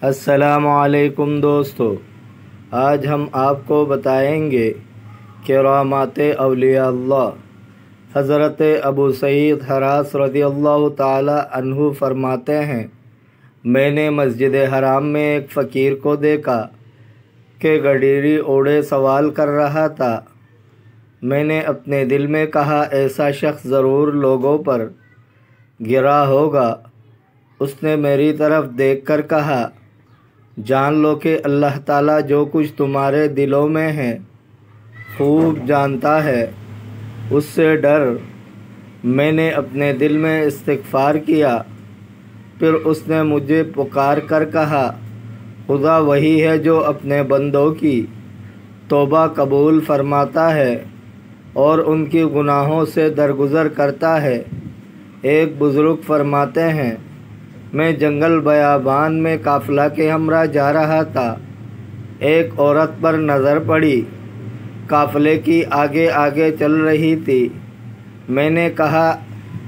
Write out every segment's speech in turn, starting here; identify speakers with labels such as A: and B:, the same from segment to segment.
A: السلام علیکم دوستو، آج ہم آپ کو بتائیں گے کرامات اولیاء اللہ۔ حضرت ابو سعید حراس رضی اللہ تعالی عنہ فرماتے ہیں، میں نے مسجد حرام میں ایک فقیر کو دیکھا کہ گڈیری اوڑھے سوال کر رہا تھا۔ میں نے اپنے دل میں کہا ایسا شخص ضرور لوگوں پر گرا ہوگا۔ اس نے میری طرف دیکھ کر کہا، جان لو کہ اللہ تعالیٰ جو کچھ تمہارے دلوں میں ہے خوب جانتا ہے، اس سے ڈر۔ میں نے اپنے دل میں استغفار کیا، پھر اس نے مجھے پکار کر کہا، خدا وہی ہے جو اپنے بندوں کی توبہ قبول فرماتا ہے اور ان کی گناہوں سے درگزر کرتا ہے۔ ایک بزرگ فرماتے ہیں، میں جنگل بیابان میں قافلہ کے ہمراہ جا رہا تھا، ایک عورت پر نظر پڑی، قافلے کی آگے آگے چل رہی تھی۔ میں نے کہا،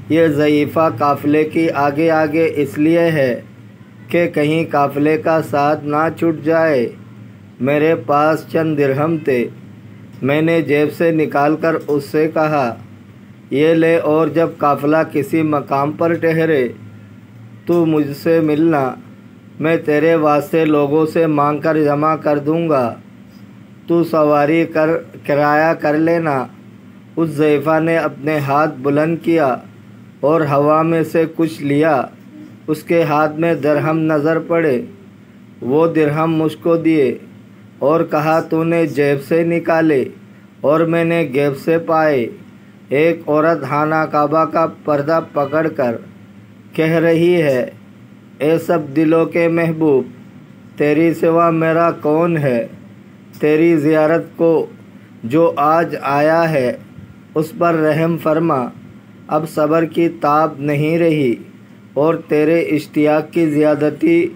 A: یہ ضعیفہ قافلے کی آگے آگے اس لیے ہے کہ کہیں قافلے کا ساتھ نہ چھوٹ جائے۔ میرے پاس چند درہم تھے، میں نے جیب سے نکال کر اس سے کہا، یہ لے، اور جب قافلہ کسی مقام پر ٹھہرے تو مجھ سے ملنا، میں تیرے واسطے لوگوں سے مانگ کر جمع کر دوں گا، تو سواری کرایہ کر لینا۔ اس ضعیفہ نے اپنے ہاتھ بلند کیا اور ہوا میں سے کچھ لیا۔ اس کے ہاتھ میں درہم نظر پڑے، وہ درہم مجھ کو دیے اور کہا، تو نے جیب سے نکالے اور میں نے جیب سے پائے۔ ایک عورت خانہ کعبہ کا پردہ پکڑ کر کہہ رہی ہے، اے سب دلوں کے محبوب، تیری سوا میرا کون ہے؟ تیری زیارت کو جو آج آیا ہے اس پر رحم فرما۔ اب صبر کی تاب نہیں رہی اور تیرے اشتیاق کی زیادتی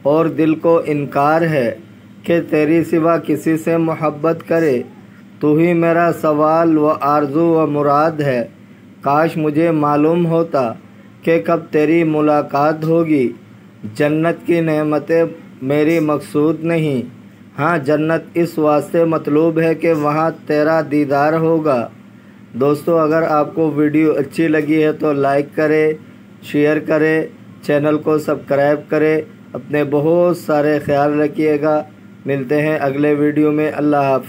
A: اور دل کو انکار ہے کہ تیری سوا کسی سے محبت کرے۔ تو ہی میرا سوال و آرزو و مراد ہے۔ کاش مجھے معلوم ہوتا کہ کب تیری ملاقات ہوگی۔ جنت کی نعمتیں میری مقصود نہیں، ہاں جنت اس واسطے مطلوب ہے کہ وہاں تیرا دیدار ہوگا۔ دوستو، اگر آپ کو ویڈیو اچھی لگی ہے تو لائک کرے، شیئر کرے، چینل کو سبسکرائب کرے۔ اپنے بہت سارے خیال رکھیے گا۔ ملتے ہیں اگلے ویڈیو میں۔ اللہ حافظ۔